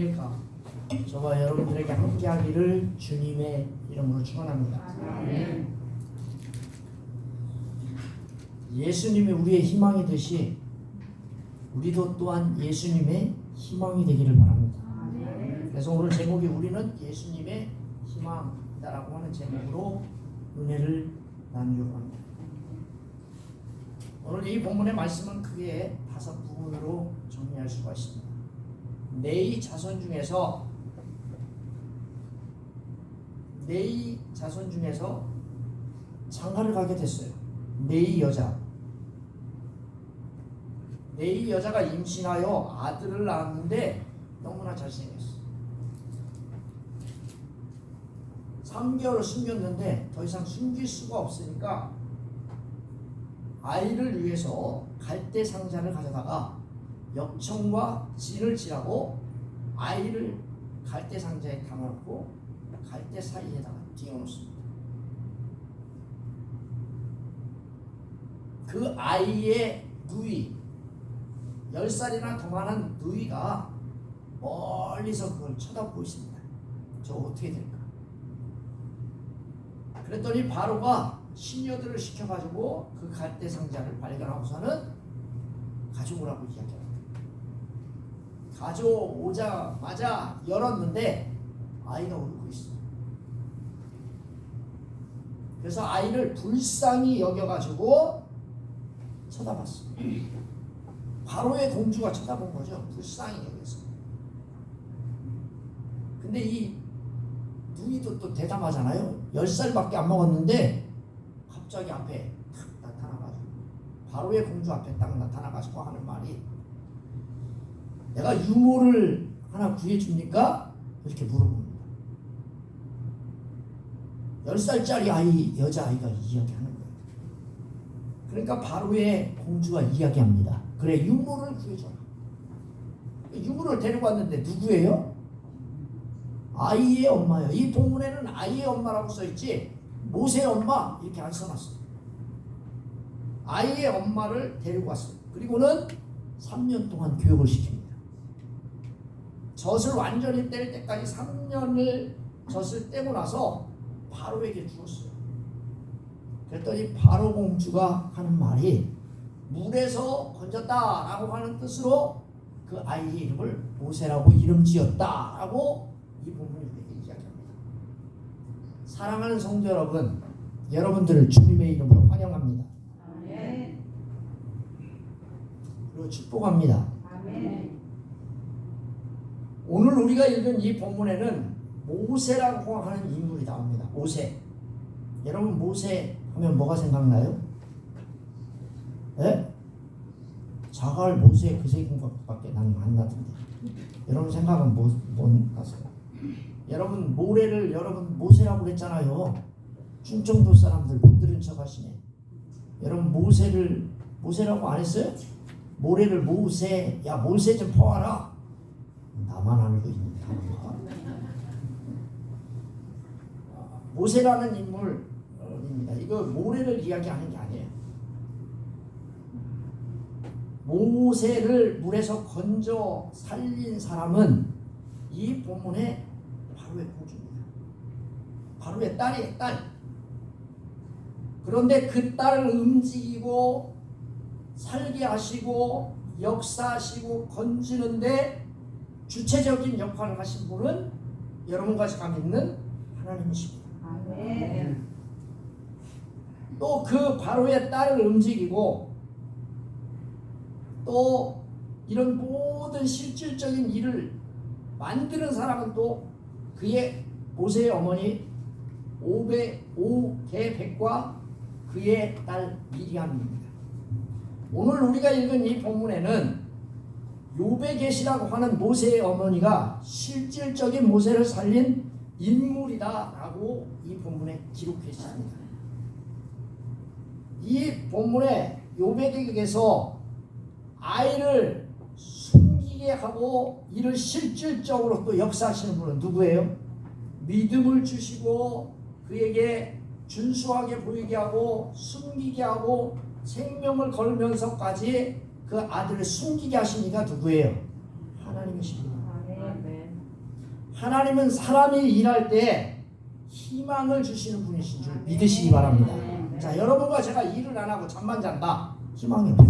안녕하십니까. 저와 여러분들에게 함께하기를 주님의 이름으로 축원합니다. 예수님이 우리의 희망이듯이 우리도 또한 예수님의 희망이 되기를 바랍니다. 그래서 오늘 제목이 우리는 예수님의 희망이다라고 하는 제목으로 은혜를 나누려고 합니다. 오늘 이 본문의 말씀은 크게 5부분으로 정리할 수가 있습니다. 네이 자손 중에서 장가를 가게 됐어요. 네이 여자가 임신하여 아들을 낳았는데 너무나 잘생겼어. 3개월을 숨겼는데 더 이상 숨길 수가 없으니까 아이를 위해서 갈대 상자를 가져다가 역청과 진을 칠하고 아이를 갈대 상자에 담아놓고 갈대 사이에다가 띄워놓습니다. 그 아이의 누이, 10살이나 더 많은 누이가 멀리서 그걸 쳐다보고 있습니다. 저 어떻게 될까? 그랬더니 바로가 시녀들을 시켜가지고 그 갈대 상자를 발견하고서는 가져오라고 이야기합니다. 가져오자마자 열었는데 아이가 울고 있어요. 그래서 아이를 불쌍히 여겨가지고 쳐다봤어요. 바로의 공주가 쳐다본 거죠. 불쌍히 여겨서. 근데 이 누이도 또 대담하잖아요. 10살밖에 안 먹었는데 갑자기 앞에 탁 나타나가지고 바로의 공주 앞에 딱 나타나가지고 하는 말이, 내가 유모를 하나 구해줍니까? 이렇게 물어봅니다. 10살짜리 아이, 여자아이가 이야기하는 거예요. 그러니까 바로의 공주가 이야기합니다. 그래, 유모를 구해줘라. 유모를 데리고 왔는데 누구예요? 아이의 엄마예요. 이 본문에는 아이의 엄마라고 써있지 모세의 엄마 이렇게 안 써놨어요. 아이의 엄마를 데리고 왔어요. 그리고는 3년 동안 교육을 시킵니다. 젖을 완전히 뗄 때까지 3년을 젖을 떼고 나서 바로에게 주었어요. 그랬더니 바로 공주가 하는 말이 물에서 건졌다라고 하는 뜻으로 그 아이의 이름을 모세라고 이름 지었다라고 이 본문이 이렇게 이야기합니다. 사랑하는 성도 여러분, 여러분들을 주님의 이름으로 환영합니다. 아멘. 그리고 축복합니다. 아멘. 오늘 우리가 읽은 이 본문에는 모세라고 하는 인물이 나옵니다. 모세. 여러분 모세 하면 뭐가 생각나요? 네? 자갈 모세 그 생각밖에 나는 안 나던데. 여러분 생각은 뭐 나세요? 여러분 모래를 여러분 모세라고 그랬잖아요. 충청도 사람들 못 들은 척 하시네. 여러분 모세를 모세라고 안 했어요? 모래를 모세, 야 모세 좀 퍼와라. 나만 알고 있는 단어가. 모세라는 인물입니다. 이거 모래를 이야기하는 게 아니에요. 모세를 물에서 건져 살린 사람은 이 본문에 바로의 공주입니다. 바로의 딸이에요. 딸. 그런데 그 딸을 움직이고 살게 하시고 역사하시고 건지는데 주체적인 역할을 하신 분은 여러분과 제가 믿는 하나님이십니다. 아멘. 또 그 바로의 딸을 움직이고 또 이런 모든 실질적인 일을 만드는 사람은 또 그의 모세의 어머니 오게백과 그의 딸 미리암입니다. 오늘 우리가 읽은 이 본문에는 요베겟이라고 하는 모세의 어머니가 실질적인 모세를 살린 인물이다라고 이 본문에 기록해 있습니다. 이 본문에 요베겟에게서 아이를 숨기게 하고 이를 실질적으로 또 역사하시는 분은 누구예요? 믿음을 주시고 그에게 준수하게 보이게 하고 숨기게 하고 생명을 걸면서까지 그 아들을 숨기게 하신 이가 누구예요? 하나님이십니다. 아멘. 하나님은 사람이 일할 때 희망을 주시는 분이신 줄 믿으시기 바랍니다. 자, 여러분과 제가 일을 안 하고 잠만 잔다. 희망이 없어.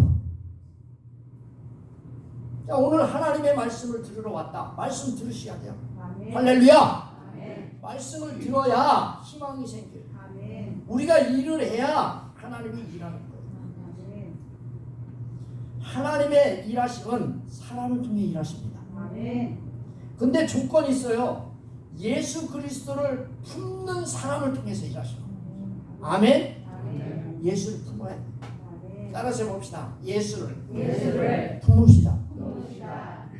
자, 오늘 하나님의 말씀을 들으러 왔다. 말씀 들으셔야 돼요. 아멘. 할렐루야. 아멘. 말씀을 들어야 희망이 생겨요. 아멘. 우리가 일을 해야 하나님이 일하는 거예요. 아멘. 하나님의 일하심은 사람을 통해 일하십니다. 아멘. 근데 조건이 있어요. 예수 그리스도를 품는 사람을 통해서 일하셔요. 아멘. 아멘. 예수를 품어야 돼요. 아멘. 따라서 해봅시다. 예수를 예수를 품읍시다. 품읍시다.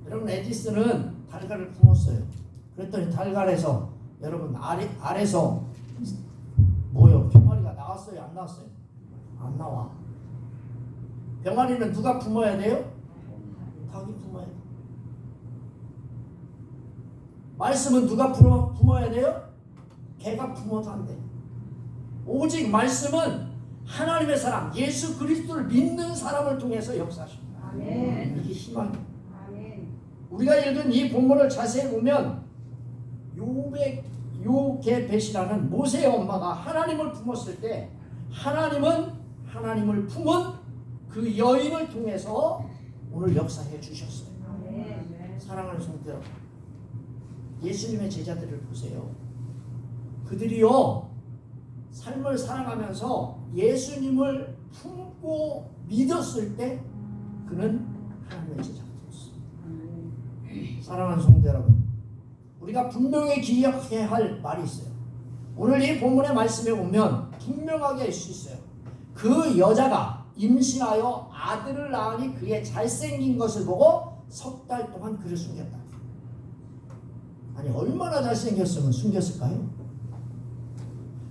여러분, 에디슨은 달걀을 품었어요. 그랬더니 달걀에서 여러분 알에서 뭐요? 병아리가 나왔어요? 안 나왔어요? 안 나와. 병아리는 누가 품어야 돼요? 닭이 품어야 돼요. 말씀은 누가 품어야 돼요? 개가 품어도 안 돼요. 오직 말씀은 하나님의 사람, 예수 그리스도를 믿는 사람을 통해서 역사하십니다. 아멘. 이게 희망이에요. 아멘. 우리가 읽은 이 본문을 자세히 보면 요게벳이라는 모세의 엄마가 하나님을 품었을 때 하나님은 하나님을 품은 그 여인을 통해서 오늘 역사해 주셨어요. 아멘. 사랑하는 성도 여러분, 예수님의 제자들을 보세요. 그들이요 삶을 살아가면서 예수님을 품고 믿었을 때 그는 하나님의 제자가 되었어요. 사랑하는 성도 여러분, 우리가 분명히 기억해야 할 말이 있어요. 오늘 이 본문의 말씀에 보면 분명하게 알 수 있어요. 그 여자가 임신하여 아들을 낳으니 그의 잘생긴 것을 보고 석 달 동안 그를 숨겼다. 아니, 얼마나 잘생겼으면 숨겼을까요?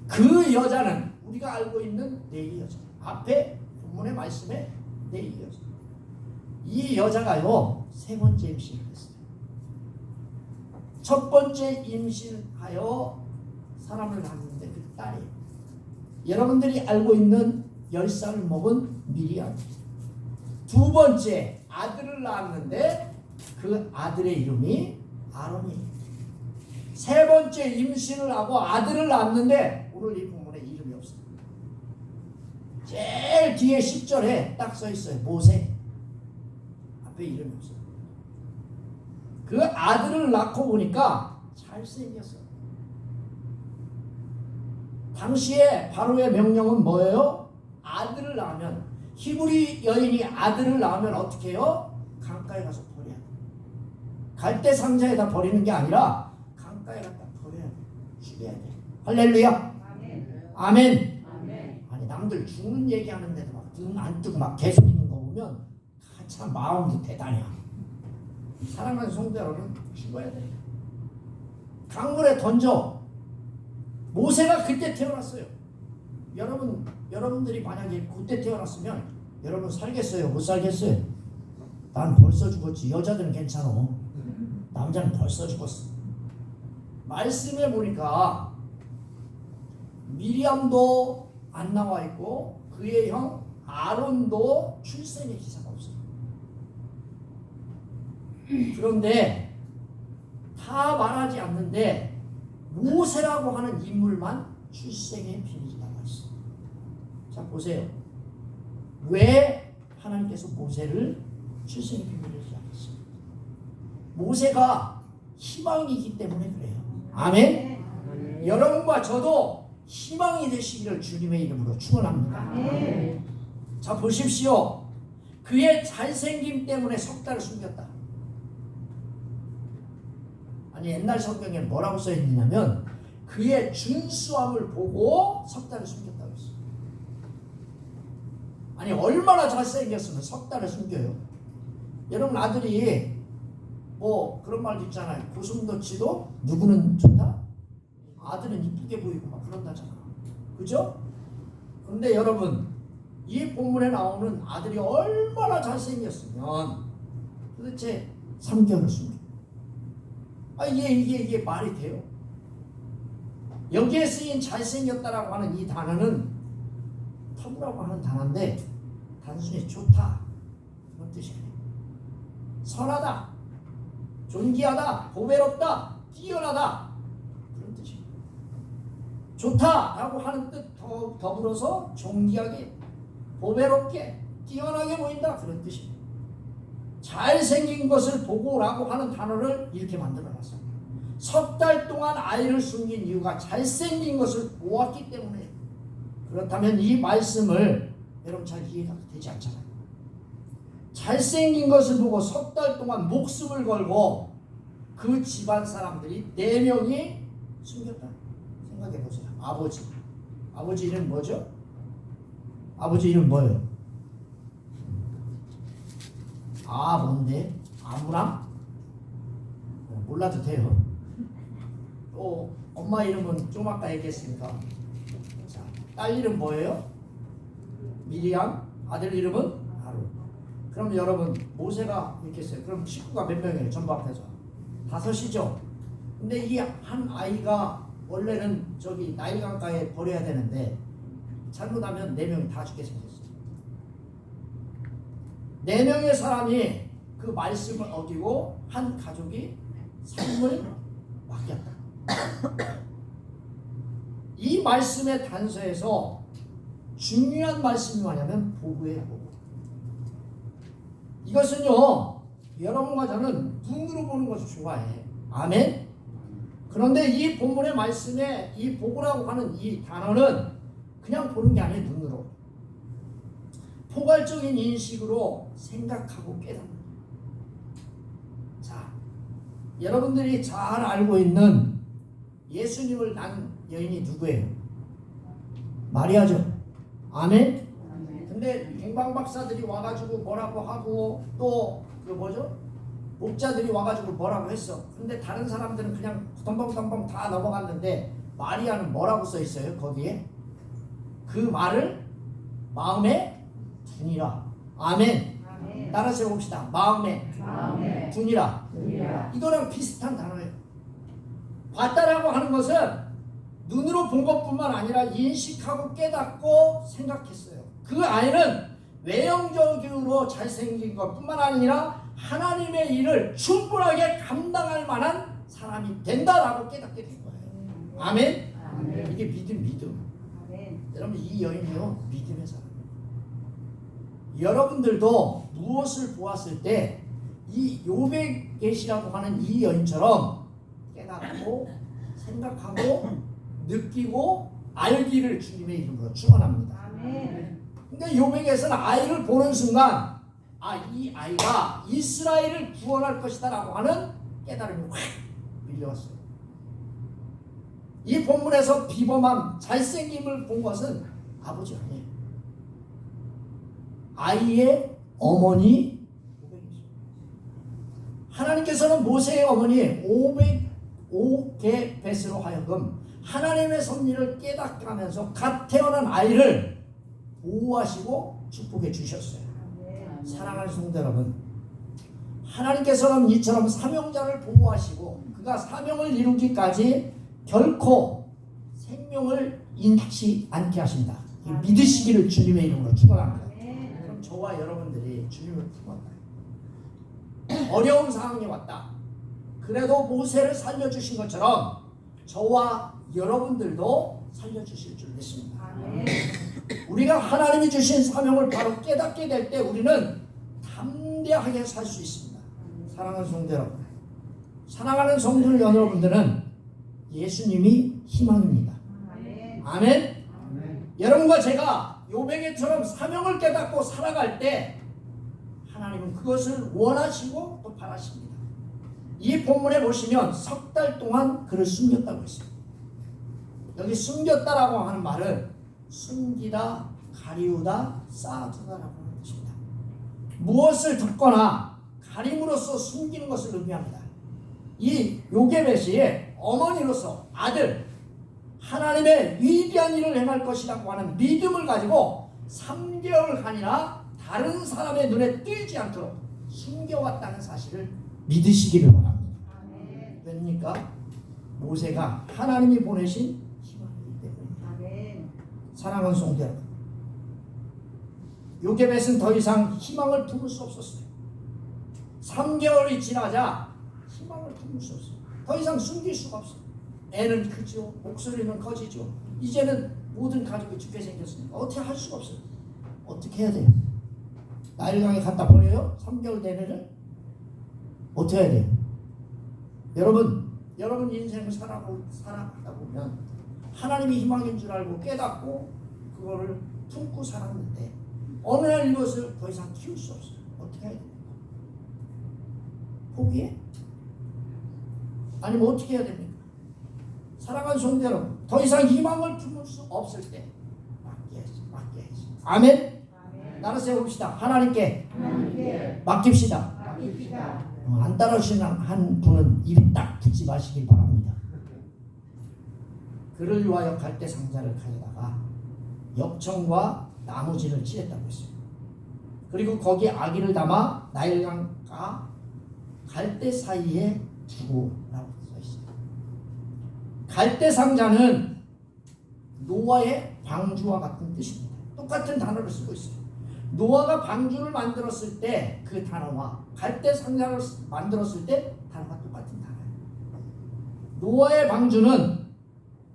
그 여자는 우리가 알고 있는 네 여자, 앞에 본문의 말씀에 네 여자. 이 여자가요 세 번째 임신을 했어요. 첫 번째 임신하여 사람을 낳았는데 그 딸이 여러분들이 알고 있는 10살을 먹은 미리암. 두 번째 아들을 낳았는데 그 아들의 이름이 아론이에요. 세 번째 임신을 하고 아들을 낳았는데 오늘 이 본문에 이름이 없어요. 제일 뒤에 10절에 딱 써 있어요. 모세. 앞에 이름이 없어요. 그 아들을 낳고 보니까 잘생겼어요. 당시에 바로의 명령은 뭐예요? 아들을 낳으면, 히브리 여인이 아들을 낳으면 어떻게 해요? 강가에 가서 버려야 돼. 갈대 상자에다 버리는 게 아니라 강가에 갖다 버려야 돼. 죽여야 돼. 할렐루야. 아멘. 아멘. 아멘. 아니, 남들 죽는 얘기하는데도 막 눈 안 뜨고 막 계속 있는 거 보면 참 마음도 대단해. 사랑하는 성도 여러분, 죽어야 돼. 강물에 던져. 모세가 그때 태어났어요. 여러분들이 만약에 그때 태어났으면 여러분 살겠어요? 못 살겠어요? 난 벌써 죽었지. 여자들은 괜찮아. 남자는 벌써 죽었어. 말씀에 보니까 미리암도 안 나와 있고 그의 형 아론도 출생의 기사가 없어요. 그런데 다 말하지 않는데 모세라고 하는 인물만 출생의 비밀이 나와 있어요. 자, 보세요. 왜 하나님께서 모세를 출생의 비밀을 얘기하셨어요? 모세가 희망이기 때문에 그래요. 아멘. 아멘. 여러분과 저도 희망이 되시기를 주님의 이름으로 축원합니다. 아멘. 자, 보십시오. 그의 잘생김 때문에 석 달을 숨겼다. 아니, 옛날 성경에 뭐라고 써있느냐면 그의 준수함을 보고 석 달을 숨겼다고 했어요. 아니, 얼마나 잘생겼으면 석 달을 숨겨요. 여러분, 아들이 뭐 그런 말도 있잖아요. 고슴도치도 누구는 좋다? 아들은 이쁘게 보이고 막 그런다잖아. 그죠? 근데 여러분, 이 본문에 나오는 아들이 얼마나 잘생겼으면 도대체 3개월을 숨겨. 아, 이게 말이 돼요? 여기에 쓰인 잘생겼다라고 하는 이 단어는 터부라고 하는 단어인데 단순히 좋다 그런 뜻이에요. 선하다, 존귀하다, 보배롭다 뛰어나다 그런 뜻입니다. 좋다라고 하는 뜻 더불어서 존귀하게 보배롭게 뛰어나게 보인다 그런 뜻입니다. 잘생긴 것을 보고라고 하는 단어를 이렇게 만들어놨어요. 석 달 동안 아이를 숨긴 이유가 잘생긴 것을 보았기 때문에. 그렇다면 이 말씀을 여러분 잘 이해가 되지 않잖아요. 잘생긴 것을 보고 석 달 동안 목숨을 걸고 그 집안 사람들이 4명이 숨겼다. 생각해 보세요. 아버지 이름 뭐죠? 아버지 이름 뭐예요? 뭔데? 아브람? 몰라도 돼요. 또 엄마 이름은 좀 아까 얘기했으니까. 자, 딸 이름 뭐예요? 미리암. 아들 이름은 아론. 그럼 여러분 모세가 있겠어요. 그럼 식구가 몇 명이에요? 전부 합해서 5이죠. 근데 이 한 아이가 원래는 저기 나일강가에 버려야 되는데 잘못하면 4명이 다 죽게 생겼어요. 4명의 사람이 그 말씀을 어기고 한 가족이 삶을 맡겼다. 이 말씀의 단서에서 중요한 말씀이 뭐냐면 보고예요. 보고. 이것은요 여러분과 저는 눈으로 보는 것을 좋아해. 아멘. 그런데 이 본문의 말씀에 이 보고라고 하는 이 단어는 그냥 보는 게 아니에요. 눈으로 포괄적인 인식으로 생각하고 깨닫는. 자, 여러분들이 잘 알고 있는 예수님을 낳은 여인이 누구예요? 마리아죠. 아멘. 근데 갱방박사들이 와가지고 뭐라고 하고 또 그 뭐죠? 목자들이 와가지고 뭐라고 했어. 근데 다른 사람들은 그냥 덤벙덤벙 다 넘어갔는데 마리아는 뭐라고 써 있어요? 거기에 그 말을 마음에 두니라. 아멘. 아멘. 따라서 봅시다. 마음에 두니라. 이거랑 비슷한 단어예요. 봤다라고 하는 것은 눈으로 본 것뿐만 아니라 인식하고 깨닫고 생각했어요. 그 아이는 외형적으로 잘생긴 것뿐만 아니라 하나님의 일을 충분하게 감당할 만한 사람이 된다라고 깨닫게 된 거예요. 아멘. 아멘. 이게 믿음. 아멘. 여러분 이 여인이요 믿음의 사람이에요. 여러분들도 무엇을 보았을 때 이 욥의 계시라고 하는 이 여인처럼 깨닫고 생각하고 느끼고 알기를 주님의 이름으로 축원합니다. 아멘. 근데 욥의 계시는 아이를 보는 순간 이 아이가 이스라엘을 구원할 것이다 라고 하는 깨달음이 확 밀려왔어요. 이 본문에서 비범함 잘생김을 본 것은 아버지 아니에요. 아이의 어머니 하나님께서는 모세의 어머니 500벳으로 하여금 하나님의 섭리를 깨닫게 하면서 갓 태어난 아이를 보호하시고 축복해 주셨어요. 아멘. 사랑하는 성도 여러분, 하나님께서는 이처럼 사명자를 보호하시고 그가 사명을 이루기까지 결코 생명을 잃지 않게 하신다. 믿으시기를 주님의 이름으로 축원합니다. 그럼 저와 여러분들이 주님을 품었다. 어려운 상황이 왔다. 그래도 모세를 살려주신 것처럼 저와 여러분들도 살려주실 줄 믿습니다. 아멘. 우리가 하나님이 주신 사명을 바로 깨닫게 될 때 우리는 담대하게 살 수 있습니다. 사랑하는 성도 여러분, 사랑하는 성도 여러분들은 예수님이 희망입니다. 아멘. 아멘. 여러분과 제가 욥에게처럼 사명을 깨닫고 살아갈 때 하나님은 그것을 원하시고 또 바라십니다. 이 본문에 보시면 석 달 동안 그를 숨겼다고 했습니다. 여기 숨겼다라고 하는 말은 숨기다, 가리우다, 쌓아두다라고 하는 것입니다. 무엇을 듣거나 가림으로써 숨기는 것을 의미합니다. 이 요게벳이 어머니로서 아들 하나님의 위대한 일을 행할 것이라고 하는 믿음을 가지고 3개월간이나 다른 사람의 눈에 띄지 않도록 숨겨왔다는 사실을 믿으시기를 바랍니다. 왜입니까? 모세가 하나님이 보내신 희망이기 때문입니다. 아멘. 사랑하는 성도 여러분, 요게벳은 더 이상 희망을 품을 수 없었어요. 3개월이 지나자 희망을 품을 수 없어요. 더 이상 숨길 수가 없어요. 애는 크죠. 목소리는 커지죠. 이제는 모든 가족이 죽게 생겼으니까 어떻게 할 수가 없어요. 어떻게 해야 돼요? 나일강에 갖다 버려요? 3개월 된 애를? 어떻게 해야 돼요? 여러분 인생을 살아가다 보면 하나님이 희망인 줄 알고 깨닫고 그거를 품고 살았는데 어느 날 이것을 더 이상 키울 수 없어요. 어떻게 해야 됩니까? 포기해? 아니면 어떻게 해야 됩니까? 사랑하는 성도 여러분, 더 이상 희망을 품을 수 없을 때 맡겨야지. 아멘? 나를 세웁시다. 하나님께 맡깁시다. 안 따라오시는 한 분은 입 딱 붙지 마시길 바랍니다. 그를 위하여 갈대 상자를 가져다가 역청과 나무진을 칠했다고 했어요. 그리고 거기에 아기를 담아 나일강과 갈대 사이에 두고라고 써 있어요. 갈대 상자는 노아의 방주와 같은 뜻입니다. 똑같은 단어를 쓰고 있어요. 노아가 방주를 만들었을 때 그 단어와 갈대 상자를 만들었을 때 단어가 똑같은 단어예요. 노아의 방주는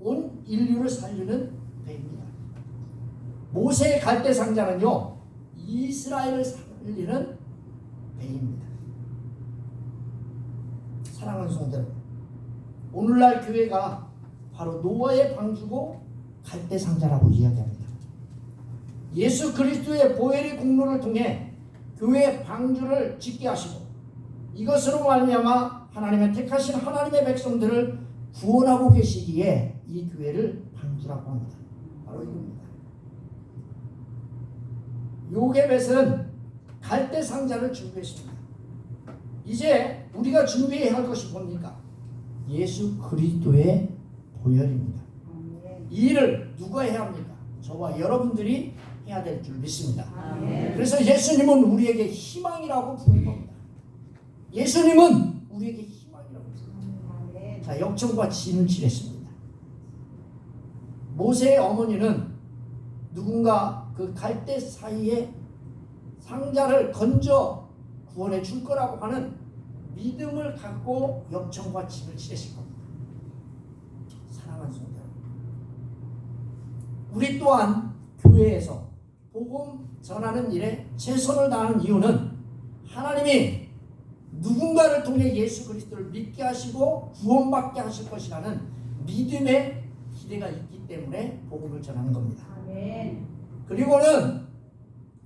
온 인류를 살리는 배입니다. 모세의 갈대 상자는요, 이스라엘을 살리는 배입니다. 사랑하는 성도 여러분, 오늘날 교회가 바로 노아의 방주고 갈대 상자라고 이야기합니다. 예수 그리스도의 보혈의 공로를 통해 교회의 방주를 짓게 하시고 이것으로 말미암아 하나님의 택하신 하나님의 백성들을 구원하고 계시기에 이 교회를 방주라고 합니다. 바로 이겁니다. 요게벳은 갈대 상자를 준비했습니다. 이제 우리가 준비해야 할 것이 뭡니까? 예수 그리스도의 보혈입니다. 이 일을 누가 해야 합니까? 저와 여러분들이 해야 될 줄 믿습니다. 그래서 예수님은 우리에게 희망이라고 부른 겁니다. 예수님은 우리에게 희망이라고 부릅니다. 자, 역청과 진을 칠했습니다. 모세의 어머니는 누군가 그 갈대 사이에 상자를 건져 구원해 줄 거라고 하는 믿음을 갖고 역청과 진을 칠했을 겁니다. 사랑하는 성도 여러분, 우리 또한 교회에서 복음 전하는 일에 최선을 다하는 이유는 하나님이 누군가를 통해 예수 그리스도를 믿게 하시고 구원받게 하실 것이라는 믿음의 기대가 있기 때문에 복음을 전하는 겁니다. 아멘. 그리고는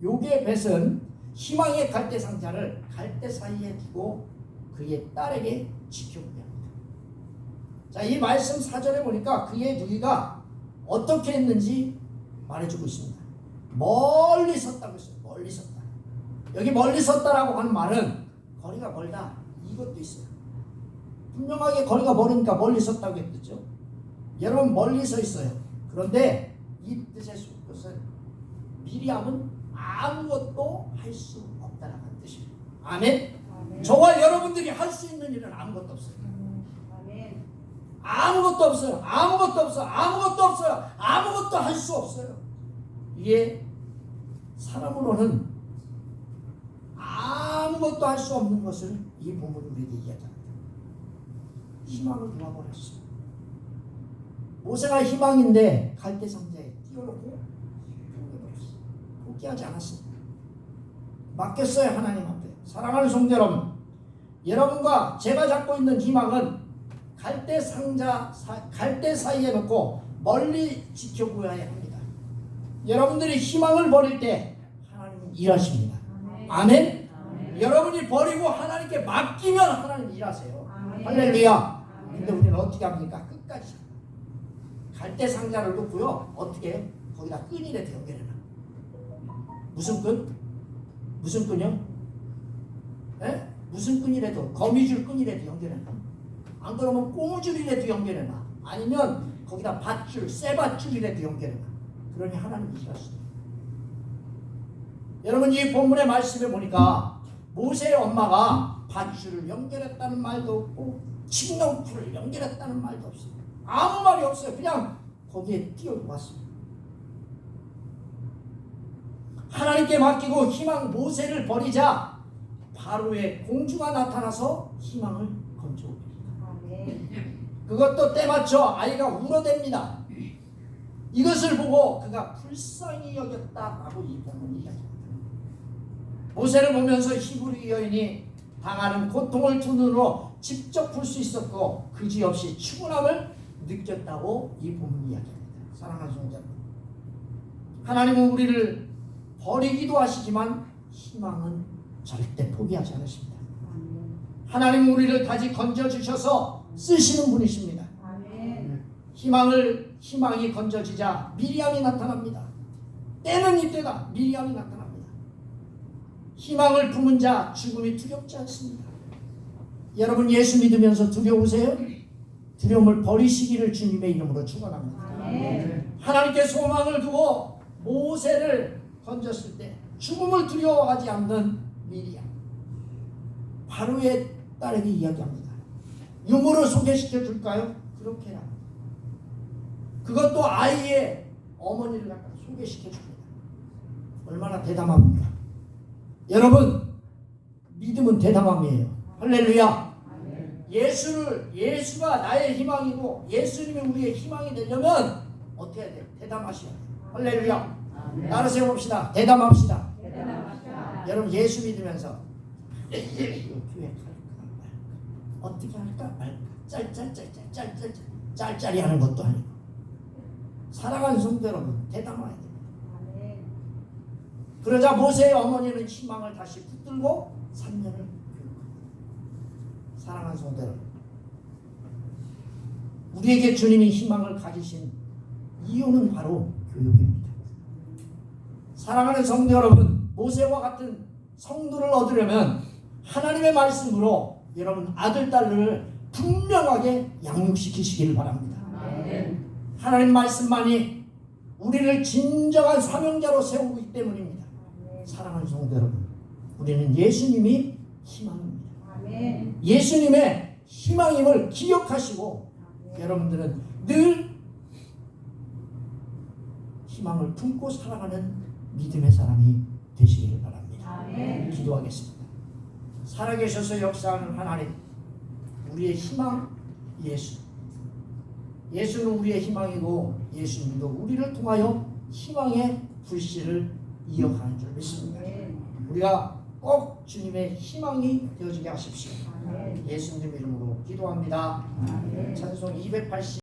요게벳은 희망의 갈대 상자를 갈대 사이에 두고 그의 딸에게 지켜보게 합니다. 자, 이 말씀 4절에 보니까 그의 누이가 어떻게 했는지 말해주고 있습니다. 멀리 섰다고 했어요. 멀리 섰다. 여기 멀리 섰다라고 하는 말은 거리가 멀다, 이것도 있어요. 분명하게 거리가 멀으니까 멀리 섰다고 했죠. 여러분 멀리 서 있어요. 그런데 이 뜻의 뜻은 미리암은 아무것도 할 수 없다라는 뜻입니다. 아멘. 저와 여러분들이 할 수 있는 일은 아무것도 없어요. 아멘. 아무것도 없어요. 아무것도 없어요. 아무것도 없어요. 아무것도 할 수 없어요. 이게 사람으로는 아무것도 할 수 없는 것을 이 본문이 우리에게 이야기합니다. 희망을 놓아버렸어요. 모세가 희망인데 갈대 상자에 띄워놓고 포기해버렸어요. 포기하지 않았어요. 맡겼어요. 하나님 앞에. 사랑하는 성도 여러분, 여러분과 제가 잡고 있는 희망은 갈대 상자 갈대 사이에 놓고 멀리 지켜보아야 합니다. 여러분들이 희망을 버릴 때 하나님은 일하십니다. 아멘. 여러분이 버리고 하나님께 맡기면 하나님 일하세요. 할렐루야. 근데 우리는 어떻게 합니까? 끝까지 갈대 상자를 놓고요, 어떻게 해요? 거기다 끈이라도 연결해놔. 무슨 끈? 무슨 끈이요? 에? 무슨 끈이라도, 거미줄 끈이라도 연결해놔. 안 그러면 고무줄이라도 연결해놔. 아니면 거기다 밧줄, 쇠밧줄이라도 연결해놔. 그러니 하나님이 일하시죠. 여러분, 이 본문의 말씀에 보니까 모세의 엄마가 밧줄을 연결했다는 말도 없고 칡렁풀을 연결했다는 말도 없어요. 아무 말이 없어요. 그냥 거기에 띄워놓았어요. 하나님께 맡기고 희망 모세를 버리자 바로의 공주가 나타나서 희망을 건져옵니다. 아멘. 그것도 때맞춰 아이가 울어댑니다. 이것을 보고 그가 불쌍히 여겼다라고 이 본문이 이야기합니다. 모세를 보면서 히브리 여인이 당하는 고통을 두 눈으로 직접 볼 수 있었고 그지없이 추분함을 느꼈다고 이 본문이 이야기합니다. 사랑하는 성도 여러분, 하나님은 우리를 버리기도 하시지만 희망은 절대 포기하지 않으십니다. 아멘. 하나님은 우리를 다시 건져주셔서 쓰시는 분이십니다. 아멘. 희망이 건져지자 미리암이 나타납니다. 때는 이때다. 미리암이 나타납니다. 희망을 품은 자 죽음이 두렵지 않습니다. 여러분 예수 믿으면서 두려우세요? 두려움을 버리시기를 주님의 이름으로 축원합니다. 아멘. 하나님께 소망을 두고 모세를 건졌을 때 죽음을 두려워하지 않는 미리암, 바로의 딸에게 이야기합니다. 유물을 소개시켜 줄까요? 그렇게 해야 합니다. 그것도 아이의 어머니를 갖다 소개시켜 줍니다. 얼마나 대담합니까? 여러분, 믿음은 대담함이에요. 할렐루야. 예수가 나의 희망이고 예수님이 우리의 희망이 되려면 어떻게 해야 돼요? 대담하셔야 돼요. 할렐루야. 나를 세워봅시다. 대담합시다. 대단하시다. 여러분 예수 믿으면서 교회 갈까 말까 어떻게 할까 말까 짤짤이 하는 것도 아니고 사랑하는 성도 여러분 대담해야 됩니다. 아멘. 그러자 모세의 어머니는 희망을 다시 붙들고 3년을 교육합니다. 사랑하는 성도 여러분, 우리에게 주님이 희망을 가지신 이유는 바로 교육입니다. 사랑하는 성도 여러분, 모세와 같은 성도를 얻으려면 하나님의 말씀으로 여러분 아들, 딸을 분명하게 양육시키시기를 바랍니다. 아멘. 하나님 말씀만이 우리를 진정한 사명자로 세우기 때문입니다. 아멘. 사랑하는 성도 여러분, 우리는 예수님이 희망입니다. 아멘. 예수님의 희망임을 기억하시고 여러분들은 늘 희망을 품고 살아가는 믿음의 사람이 되시기를 바랍니다. 아멘. 기도하겠습니다. 살아계셔서 역사하는 하나님, 우리의 희망 예수. 예수는 우리의 희망이고 예수님도 우리를 통하여 희망의 불씨를 이어가는 줄 믿습니다. 아멘. 우리가 꼭 주님의 희망이 되어지게 하십시오. 아멘. 예수님 이름으로 기도합니다. 아멘. 찬송 280